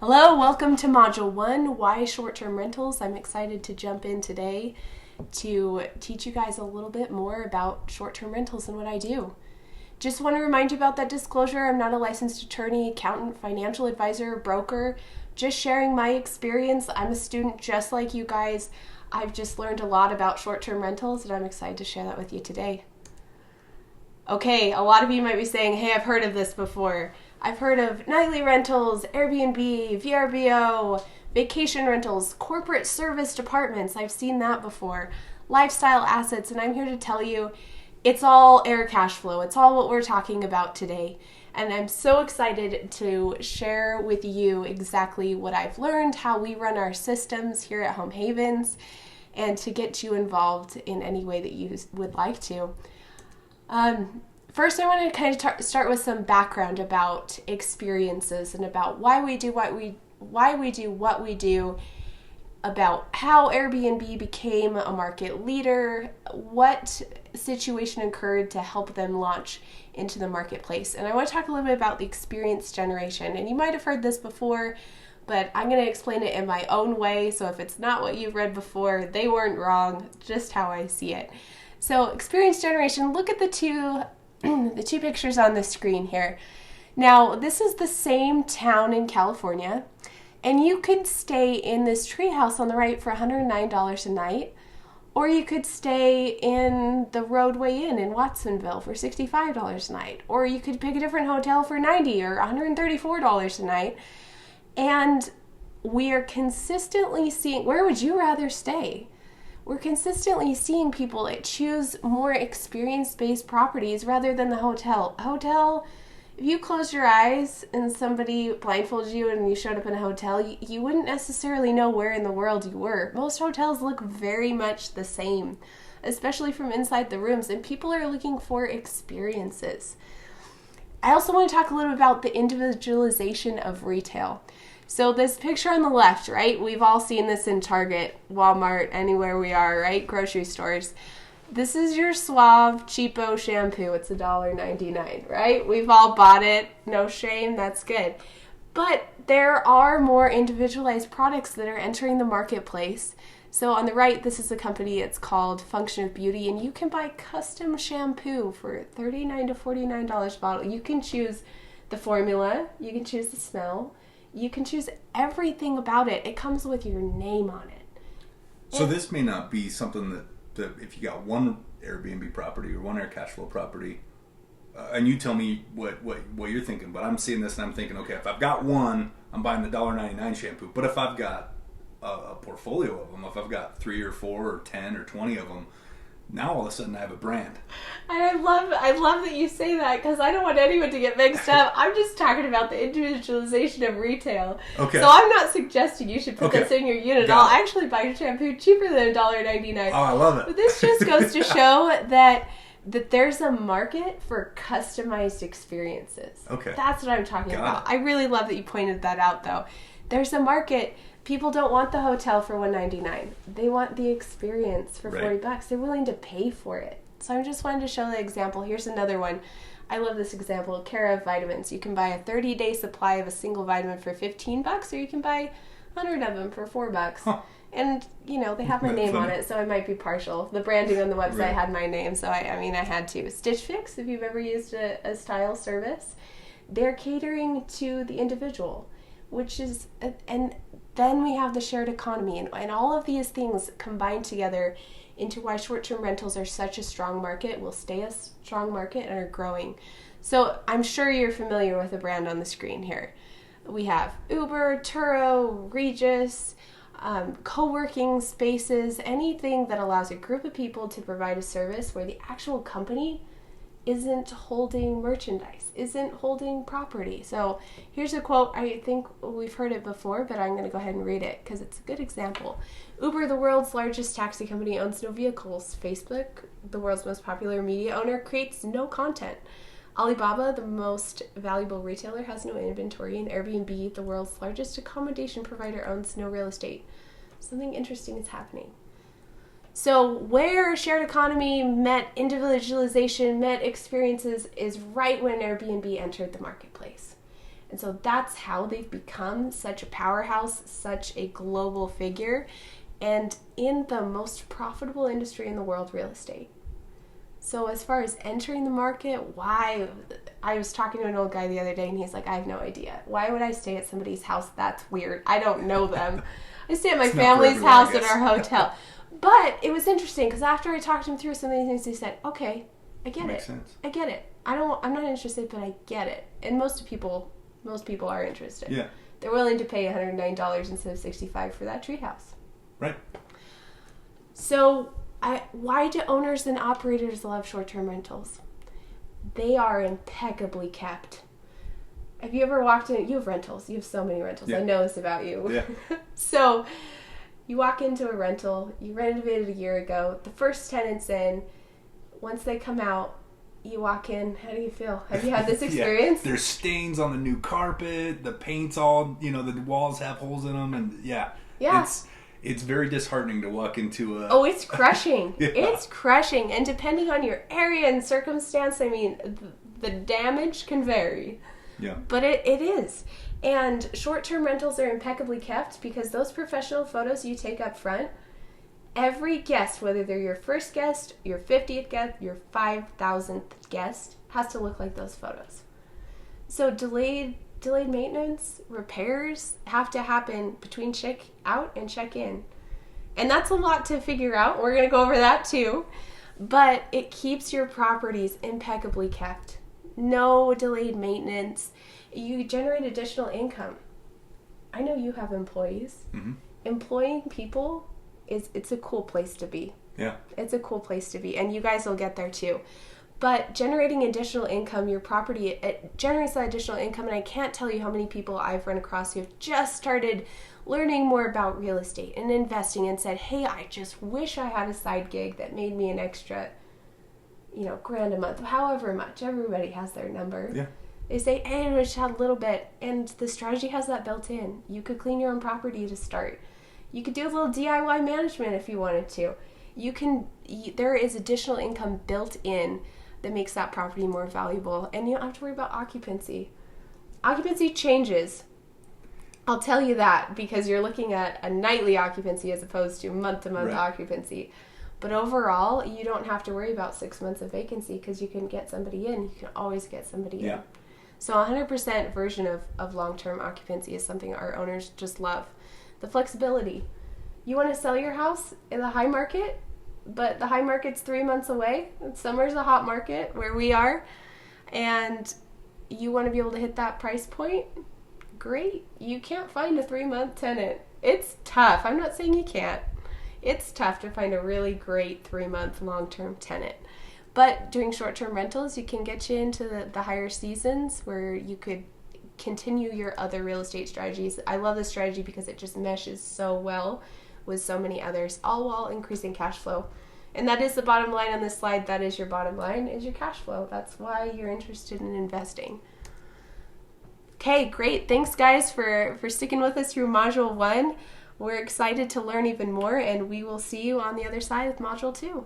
Hello, welcome to Module 1, Why Short-Term Rentals. I'm excited to jump in today to teach you guys a little bit more about short-term rentals and what I do. Just want to remind you about that disclosure. I'm not a licensed attorney, accountant, financial advisor, broker. Just sharing my experience. I'm a student just like you guys. I've just learned a lot about short-term rentals and I'm excited to share that with you today. Okay, a lot of you might be saying, hey, I've heard of this before. I've heard of nightly rentals, Airbnb, VRBO, vacation rentals, corporate service departments. I've seen that before. Lifestyle assets, and I'm here to tell you it's all air cash flow. It's all what we're talking about today. And I'm so excited to share with you exactly what I've learned, how we run our systems here at Home Havens, and to get you involved in any way that you would like to. First, I want to kind of start with some background about experiences and about why we do what we do, about how Airbnb became a market leader, what situation occurred to help them launch into the marketplace. And I want to talk a little bit about the experience generation. And you might have heard this before, but I'm going to explain it in my own way. So if it's not what you've read before, they weren't wrong, just how I see it. So experience generation, look at the two pictures on the screen here. Now, this is the same town in California, and you could stay in this treehouse on the right for $109 a night, or you could stay in the Roadway Inn in Watsonville for $65 a night, or you could pick a different hotel for $90 or $134 a night. And we are consistently seeing, where would you rather stay? We're consistently seeing people choose more experience-based properties rather than the hotel. Hotel, if you closed your eyes and somebody blindfolded you and you showed up in a hotel, you wouldn't necessarily know where in the world you were. Most hotels look very much the same, especially from inside the rooms, and people are looking for experiences. I also want to talk a little about the individualization of retail. So this picture on the left, right? We've all seen this in Target, Walmart, anywhere we are, right? Grocery stores. This is your Suave Cheapo shampoo. It's $1.99, right? We've all bought it. No shame. That's good. But there are more individualized products that are entering the marketplace. So on the right, this is a company. It's called Function of Beauty, and you can buy custom shampoo for $39 to $49 a bottle. You can choose the formula. You can choose the smell. You can choose everything about it. It comes with your name on it. So this may not be something that if you got one Airbnb property or one air cash flow property, and you tell me what you're thinking, but I'm seeing this and I'm thinking, okay, if I've got one, I'm buying the $1.99 shampoo. But if I've got a portfolio of them, if I've got 3 or 4 or 10 or 20 of them, now all of a sudden I have a brand. And I love that you say that, because I don't want anyone to get mixed up. I'm just talking about the individualization of retail. Okay. So I'm not suggesting you should put this in your unit. I'll actually buy your shampoo cheaper than $1.99. Oh, I love it. But this just goes to show that there's a market for customized experiences. Okay. That's what I'm talking about. I really love that you pointed that out, though. There's a market. People don't want the hotel for $199. They want the experience for $40. They're willing to pay for it. So I just wanted to show the example. Here's another one. I love this example. Care of vitamins. You can buy a 30-day supply of a single vitamin for $15, or you can buy 100 of them for $4. Huh. And, they have my name on it, so I might be partial. The branding on the website had my name, so I had to. Stitch Fix, if you've ever used a style service, they're catering to the individual, which is, and then we have the shared economy, and all of these things combined together into why short-term rentals are such a strong market, will stay a strong market, and are growing. So I'm sure you're familiar with the brand on the screen here. We have Uber, Turo, Regis, co-working spaces, anything that allows a group of people to provide a service where the actual company isn't holding merchandise, isn't holding property. So here's a quote. I think we've heard it before, but I'm going to go ahead and read it because it's a good example. Uber, the world's largest taxi company, owns no vehicles. Facebook, the world's most popular media owner, creates no content. Alibaba, the most valuable retailer, has no inventory. And Airbnb, the world's largest accommodation provider, owns no real estate. Something interesting is happening. So where shared economy met individualization, met experiences, is right when Airbnb entered the marketplace. And so that's how they've become such a powerhouse, such a global figure, and in the most profitable industry in the world, real estate. So as far as entering the market, why? I was talking to an old guy the other day, and he's like, I have no idea. Why would I stay at somebody's house? That's weird. I don't know them. I stay at my family's house at our hotel. But it was interesting, because after I talked him through some of these things, he said, okay, I get it. Sense. I get it. I'm not interested, but I get it. And most people are interested. Yeah. They're willing to pay $109 instead of $65 for that treehouse. Right. So why do owners and operators love short-term rentals? They are impeccably kept. Have you ever walked in? You have rentals. You have so many rentals. Yeah. I know this about you. Yeah. So you walk into a rental. You renovated a year ago. The first tenant's in. Once they come out, you walk in. How do you feel? Have you had this experience? There's stains on the new carpet. The paint's all, the walls have holes in them. And yeah. It's very disheartening to walk into a... Oh, it's crushing. Yeah. It's crushing. And depending on your area and circumstance, I mean, the damage can vary. Yeah. But it is. And short-term rentals are impeccably kept because those professional photos you take up front, every guest, whether they're your first guest, your 50th guest, your 5,000th guest, has to look like those photos. So delayed maintenance, repairs have to happen between check out and check in. And that's a lot to figure out. We're going to go over that too. But it keeps your properties impeccably kept. No delayed maintenance. You generate additional income. I know you have employees. Mm-hmm. Employing people, it's a cool place to be. Yeah. It's a cool place to be. And you guys will get there too. But generating additional income, your property, it generates that additional income. And I can't tell you how many people I've run across who have just started learning more about real estate and investing and said, hey, I just wish I had a side gig that made me an extra, $1,000 a month, however much. Everybody has their number. Yeah. They say, hey, I just had a little bit. And the strategy has that built in. You could clean your own property to start. You could do a little DIY management if you wanted to. There is additional income built in that makes that property more valuable. And you don't have to worry about occupancy. Occupancy changes. I'll tell you that because you're looking at a nightly occupancy as opposed to month-to-month occupancy. But overall, you don't have to worry about 6 months of vacancy because you can get somebody in. You can always get somebody in. So 100% version of long-term occupancy is something our owners just love. The flexibility. You want to sell your house in the high market, but the high market's 3 months away. Summer's a hot market where we are. And you want to be able to hit that price point? Great. You can't find a 3-month tenant. It's tough. I'm not saying you can't. It's tough to find a really great 3-month long-term tenant. But doing short-term rentals, you can get you into the higher seasons where you could continue your other real estate strategies. I love this strategy because it just meshes so well with so many others, all while increasing cash flow. And that is the bottom line on this slide. That is your bottom line, is your cash flow. That's why you're interested in investing. Okay, great. Thanks, guys, for sticking with us through Module 1. We're excited to learn even more, and we will see you on the other side with Module 2.